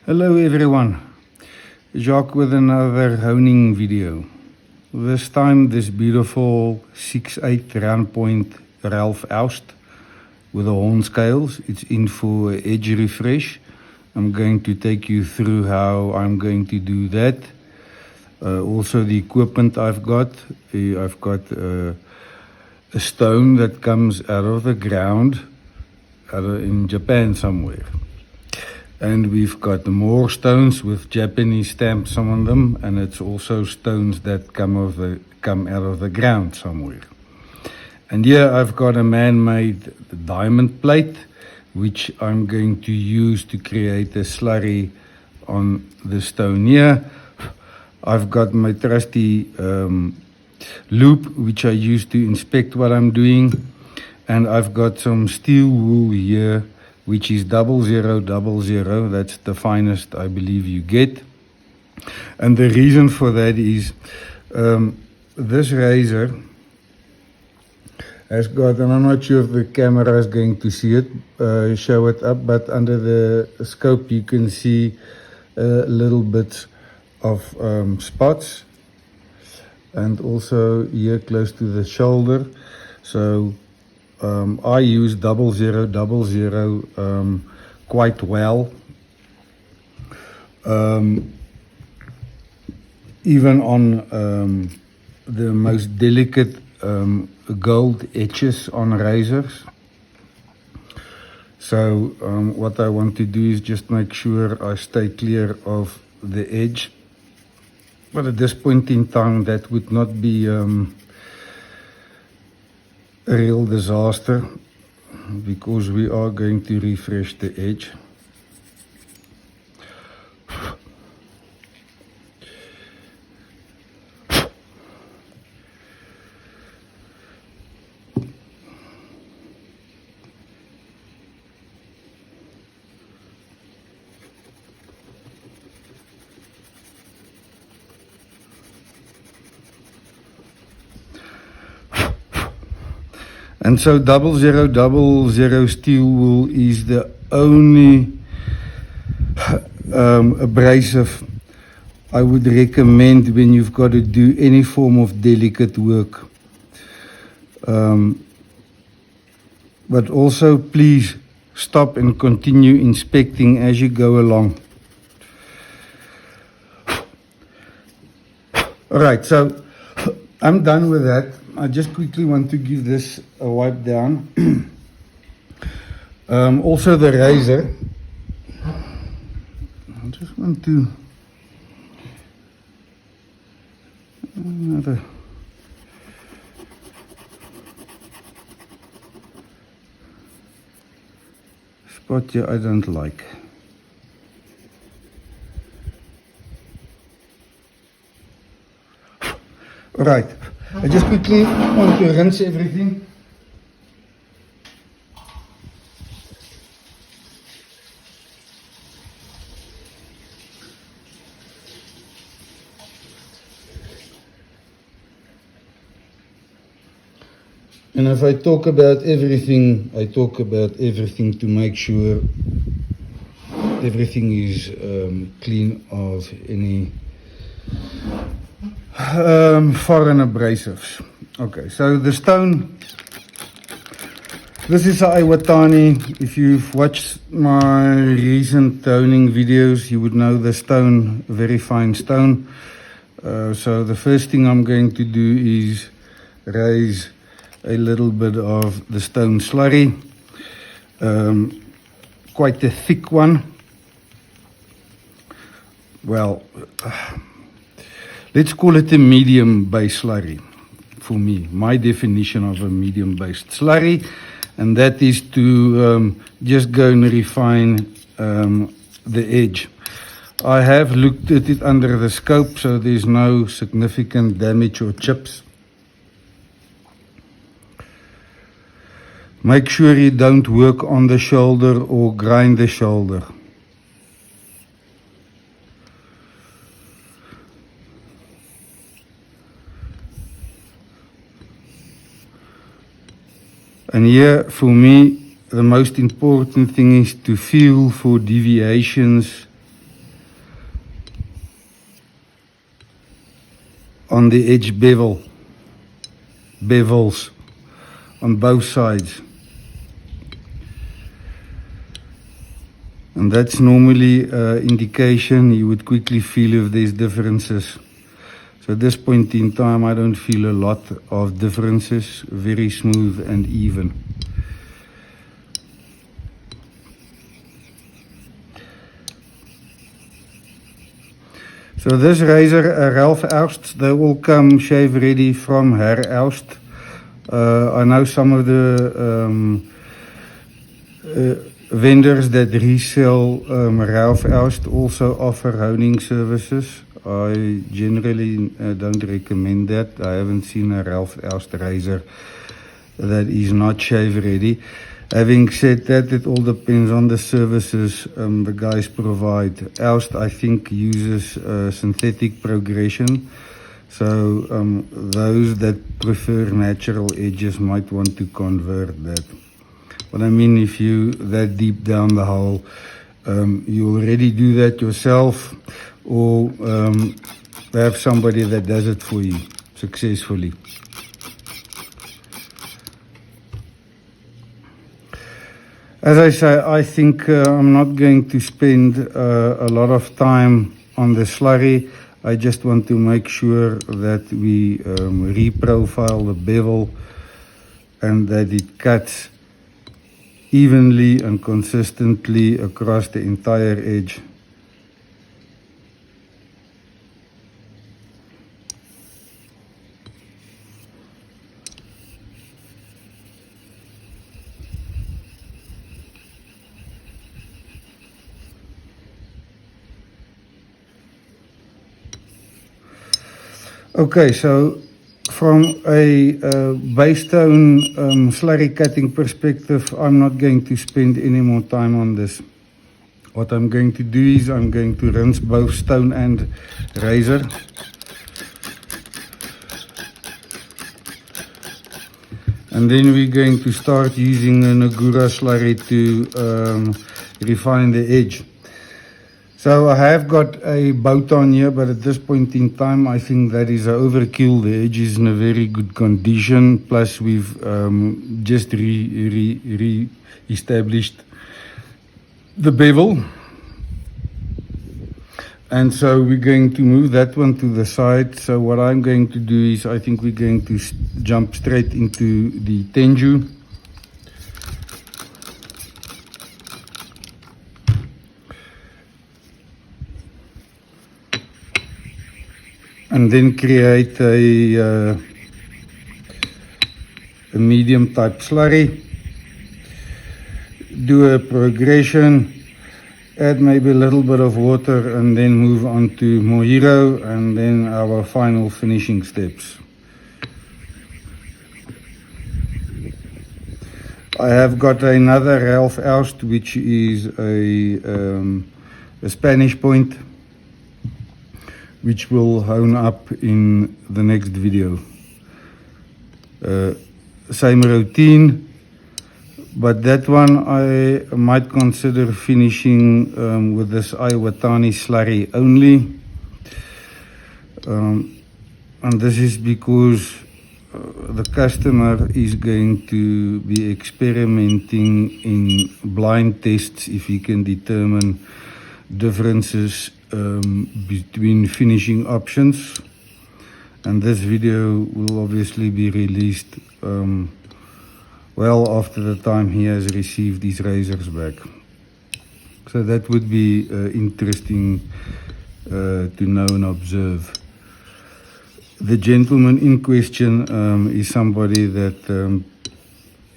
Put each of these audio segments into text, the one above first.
Hello everyone, Jacques with another honing video. This time this beautiful 6/8 round point Ralf Aust with the horn scales. It's in for edge refresh. I'm going to take you through how I'm going to do that. Also the equipment I've got. I've got a stone that comes out of the ground in Japan somewhere. And we've got more stones with Japanese stamps on them, and it's also stones that come out of the ground somewhere. And here I've got a man-made diamond plate, which I'm going to use to create a slurry on the stone here. I've got my trusty loop, which I use to inspect what I'm doing. And I've got some steel wool here, which is 0000. That's the finest I believe you get. And the reason for that is this razor has got, and I'm not sure if the camera is going to see it, show it up, but under the scope you can see little bits of spots, and also here close to the shoulder. So I use 0000 quite well. Even on the most delicate gold edges on razors. So what I want to do is just make sure I stay clear of the edge. But at this point in time, that would not be a real disaster, because we are going to refresh the edge. And so 0000 steel wool is the only abrasive I would recommend when you've got to do any form of delicate work. But also please stop and continue inspecting as you go along. Alright, so I'm done with that. I just quickly want to give this a wipe down. Also the razor. I just want to another spot here I don't like. All right. I just quickly want to rinse everything. And if I talk about everything, I talk about everything to make sure everything is clean of any foreign abrasives. Okay, so the stone, this is a Aiiwatani. If you've watched my recent toning videos, you would know the stone, very fine stone. So the first thing I'm going to do is raise a little bit of the stone slurry, quite a thick one. Well, let's call it a medium base slurry for me, my definition of a medium based slurry, and that is to just go and refine the edge. I have looked at it under the scope, so there's no significant damage or chips. Make sure you don't work on the shoulder or grind the shoulder. And here, for me, the most important thing is to feel for deviations on the edge bevels on both sides. And that's normally an indication you would quickly feel if there's differences. So at this point in time, I don't feel a lot of differences, very smooth and even. So this razor, Ralf Aust, they all come shave ready from Herr Aust. I know some of the vendors that resell Ralf Aust also offer honing services. I generally don't recommend that. I haven't seen a Ralf Aust razor that is not shave ready. Having said that, it all depends on the services the guys provide. Aust, I think, uses synthetic progression. So those that prefer natural edges might want to convert that. But I mean, if you that deep down the hole, you already do that yourself, or have somebody that does it for you successfully. As I say, I think I'm not going to spend a lot of time on the slurry. I just want to make sure that we reprofile the bevel and that it cuts evenly and consistently across the entire edge. Okay, so from a base tone slurry cutting perspective, I'm not going to spend any more time on this. What I'm going to do is I'm going to rinse both stone and razor. And then we're going to start using a Nagura slurry to refine the edge. So I have got a boat on here, but at this point in time, I think that is overkill. The edge is in a very good condition. Plus, we've just re-established the bevel. And so we're going to move that one to the side. So what I'm going to do is I think we're going to jump straight into the tenju. And then create a medium type slurry. Do a progression, add maybe a little bit of water, and then move on to Mojito, and then our final finishing steps. I have got another Ralf Aust, which is a Spanish point, which will hone up in the next video. Same routine, but that one I might consider finishing with this Aiiwatani slurry only. And this is because the customer is going to be experimenting in blind tests if he can determine differences between finishing options, and this video will obviously be released well after the time he has received these razors back. So that would be interesting to know and observe. The gentleman in question is somebody that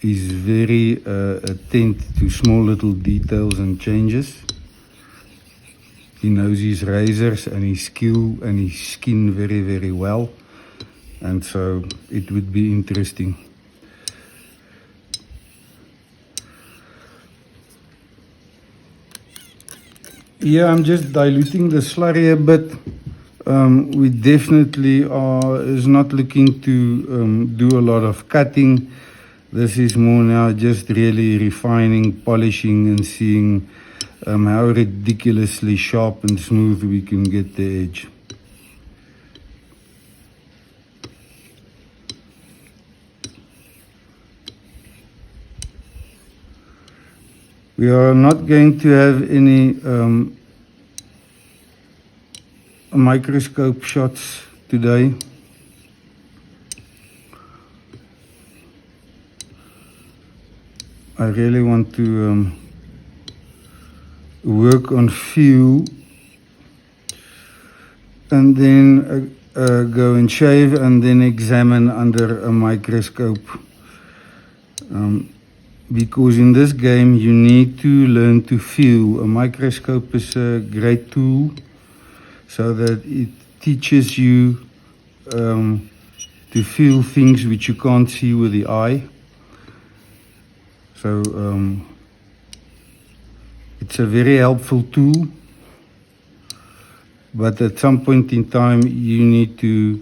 is very attentive to small little details and changes. He knows his razors and his skill and his skin very, very well. And so it would be interesting. Yeah, I'm just diluting the slurry a bit. We definitely is not looking to do a lot of cutting. This is more now just really refining, polishing, and seeing how ridiculously sharp and smooth we can get the edge. We are not going to have any microscope shots today. I really want to work on feel, and then go and shave, and then examine under a microscope. Because in this game you need to learn to feel. A microscope is a great tool so that it teaches you to feel things which you can't see with the eye. So it's a very helpful tool, but at some point in time you need to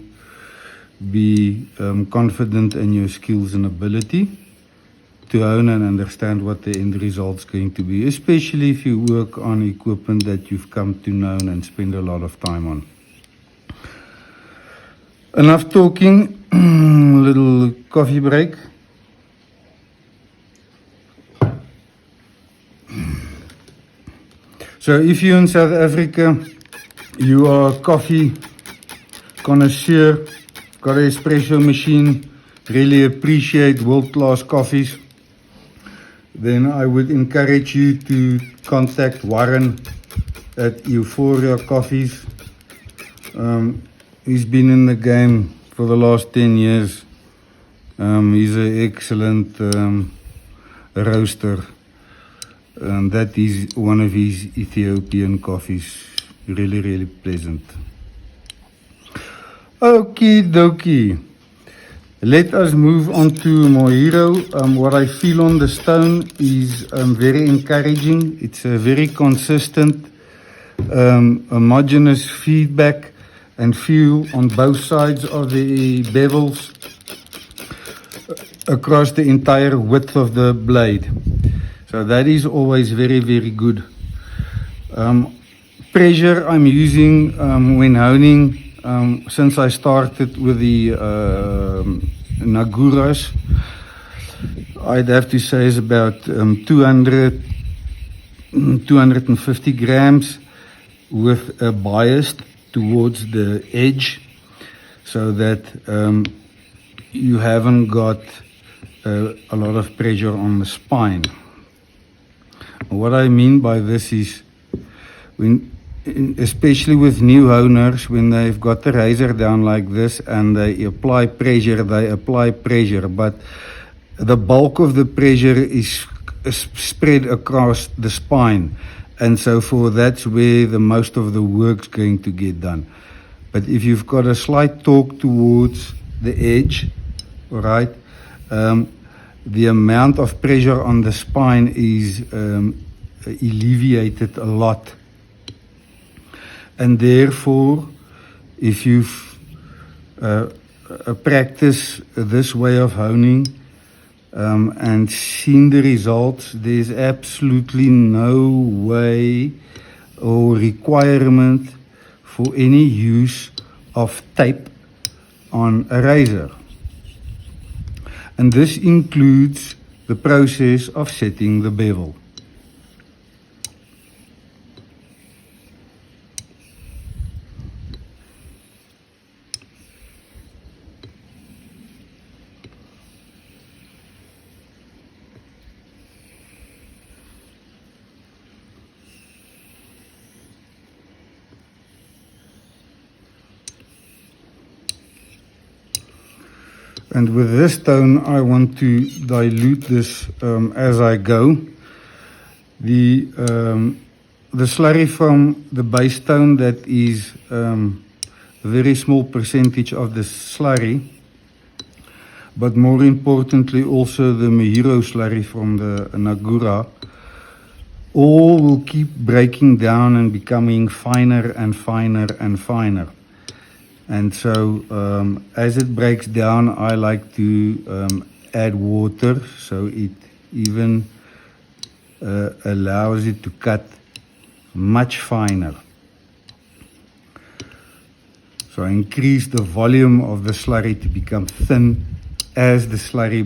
be confident in your skills and ability to own and understand what the end result is going to be, especially if you work on equipment that you've come to know and spend a lot of time on. Enough talking, little coffee break. So if you're in South Africa, you are a coffee connoisseur, got an espresso machine, really appreciate world-class coffees, then I would encourage you to contact Warren at Euphoria Coffees. He's been in the game for the last 10 years. He's an excellent roaster. That is one of his Ethiopian coffees. Really, really pleasant. Okie dokie. Let us move on to Mohiro. What I feel on the stone is very encouraging. It's a very consistent, homogeneous feedback and feel on both sides of the bevels across the entire width of the blade. So that is always very, very good. Pressure I'm using when honing, since I started with the Naguras, I'd have to say is about 250 grams with a bias towards the edge, so that you haven't got a lot of pressure on the spine. What I mean by this is, especially with new owners, when they've got the razor down like this and they apply pressure, but the bulk of the pressure is spread across the spine, and so forth. That's where the most of the work's going to get done. But if you've got a slight torque towards the edge, all right, the amount of pressure on the spine is alleviated a lot. And therefore, if you've practiced this way of honing and seen the results, there's absolutely no way or requirement for any use of tape on a razor. And this includes the process of setting the bevel. And with this stone, I want to dilute this as I go. The slurry from the base stone, that is a very small percentage of the slurry, but more importantly also the Mohiro slurry from the Nagura, all will keep breaking down and becoming finer and finer and finer. And so as it breaks down, I like to add water, so it even allows it to cut much finer. So I increase the volume of the slurry to become thin as the slurry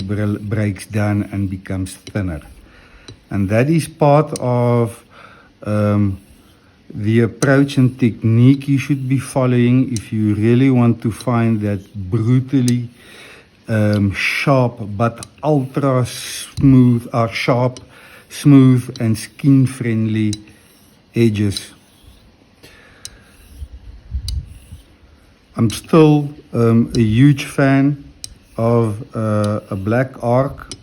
breaks down and becomes thinner. And that is part of the approach and technique you should be following if you really want to find that brutally sharp but ultra smooth, sharp, smooth and skin friendly edges. I'm still a huge fan of a black arc,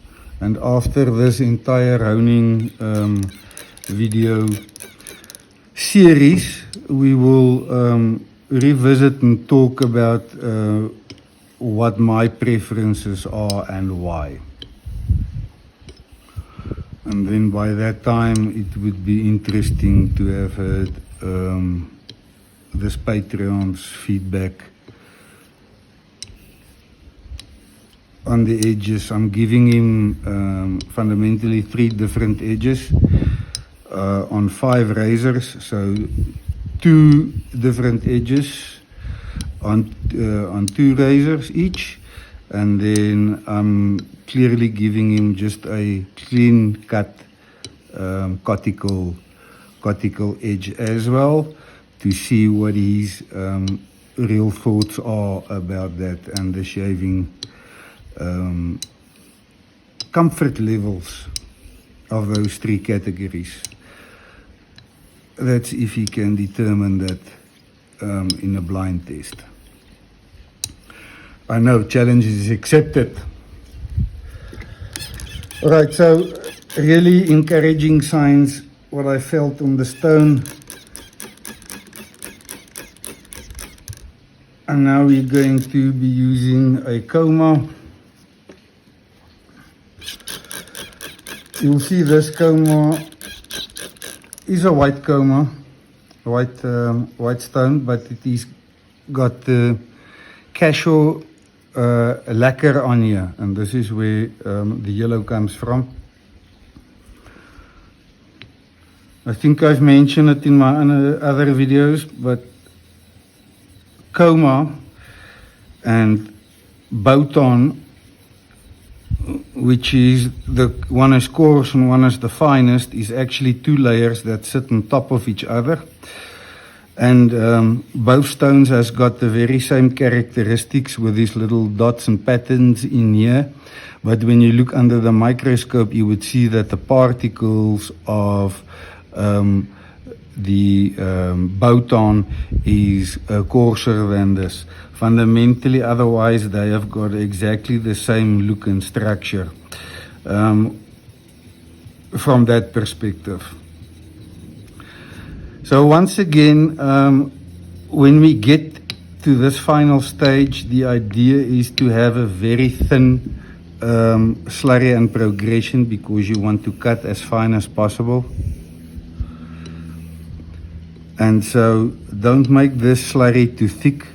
and after this entire honing video series, we will revisit and talk about what my preferences are and why. And then by that time, it would be interesting to have heard this Patreon's feedback on the edges. I'm giving him fundamentally 3 different edges on 5 razors, so 2 different edges on 2 razors each, and then I'm clearly giving him just a clean cut cortical edge as well, to see what his real thoughts are about that and the shaving comfort levels of those 3 categories. That's if he can determine that in a blind test. I know, challenge is accepted. Alright, so really encouraging signs, what I felt on the stone. And now we're going to be using a Koma. You'll see this Koma is a white Koma, white stone, but it is got the casual lacquer on here, and this is where the yellow comes from. I think I've mentioned it in my other videos, but Koma and Botan, which is the one is coarse and one is the finest, is actually 2 layers that sit on top of each other. And both stones has got the very same characteristics with these little dots and patterns in here. But when you look under the microscope, you would see that the particles of the Botan is coarser than this. Fundamentally, otherwise, they have got exactly the same look and structure from that perspective. So once again, when we get to this final stage, the idea is to have a very thin slurry and progression, because you want to cut as fine as possible. And so don't make this slurry too thick.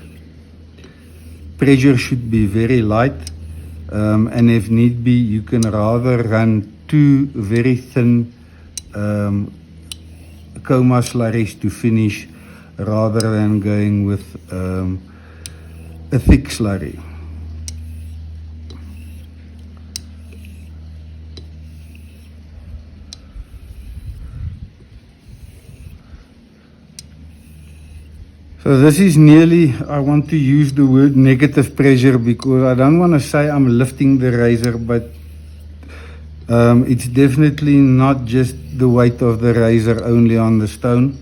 Pressure should be very light, and if need be, you can rather run 2 very thin Koma slurries to finish, rather than going with a thick slurry. So this is nearly, I want to use the word negative pressure, because I don't want to say I'm lifting the razor, but it's definitely not just the weight of the razor only on the stone.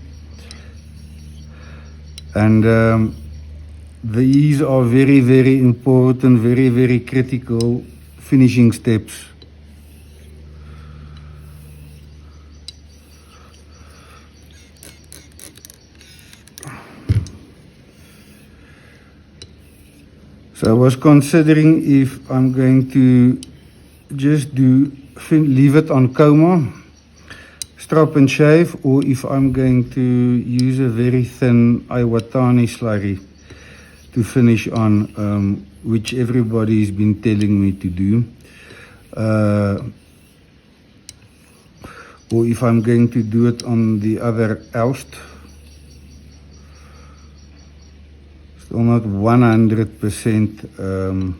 And these are very, very important, very, very critical finishing steps. So I was considering if I'm going to just leave it on Koma, strap and shave, or if I'm going to use a very thin Aiiwatani slurry to finish on, which everybody's been telling me to do. Or if I'm going to do it on the other Aust. Still not 100%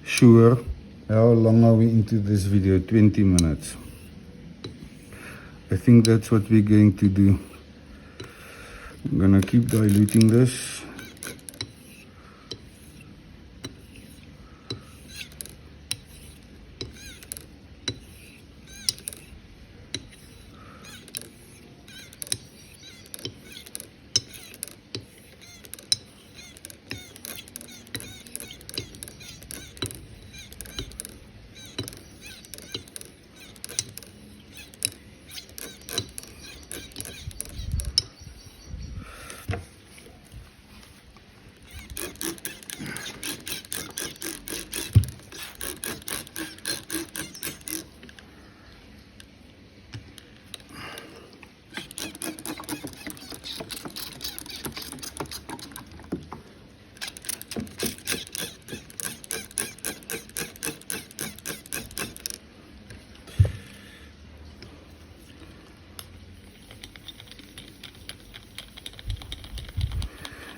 sure. How long are we into this video? 20 minutes. I think that's what we're going to do. I'm gonna keep diluting this.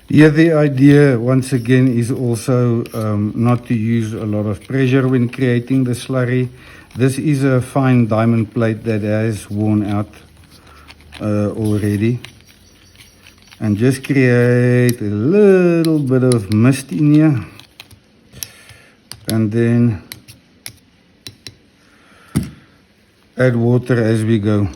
Here the idea once again is also not to use a lot of pressure when creating the slurry. This is a fine diamond plate that has worn out already, and just create a little bit of mist in here, and then add water as we go.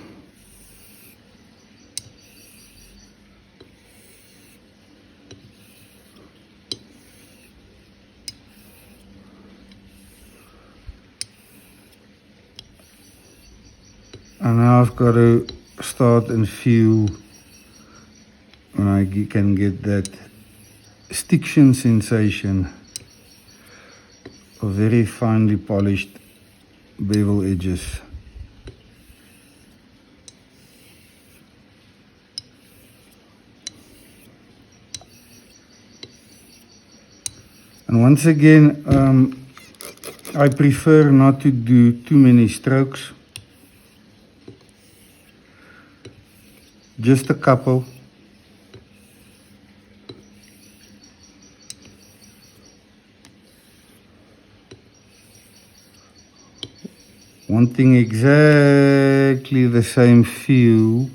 And now I've got to start and feel when I can get that stiction sensation of very finely polished bevel edges. And once again, I prefer not to do too many strokes. Just a couple. Wanting exactly the same feel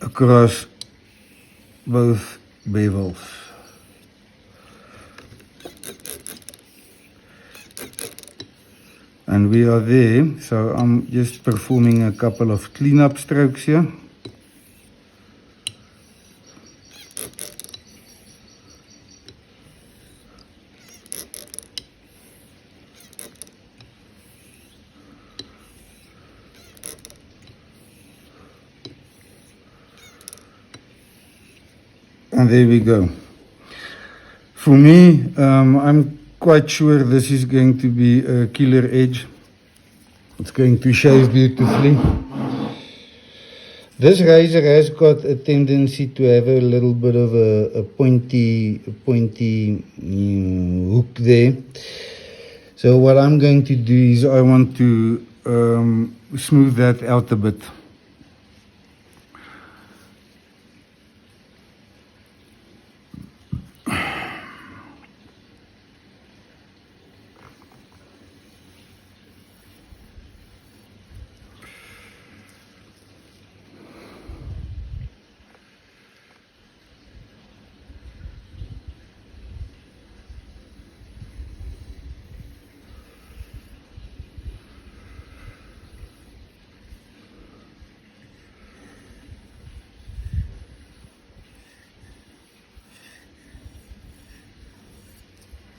across both bevels. And we are there, so I'm just performing a couple of cleanup strokes here. And there we go. For me, I'm quite sure this is going to be a killer edge. It's going to shave beautifully. This razor has got a tendency to have a little bit of a pointy hook there. So what I'm going to do is I want to smooth that out a bit.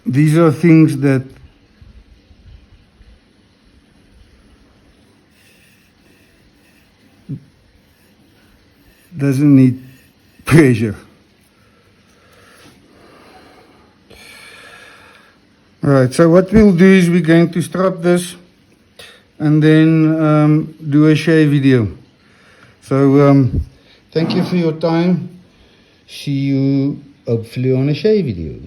These are things that doesn't need pressure. Alright, so what we'll do is we're going to strap this and then do a shave video. So thank you for your time. See you hopefully on a shave video.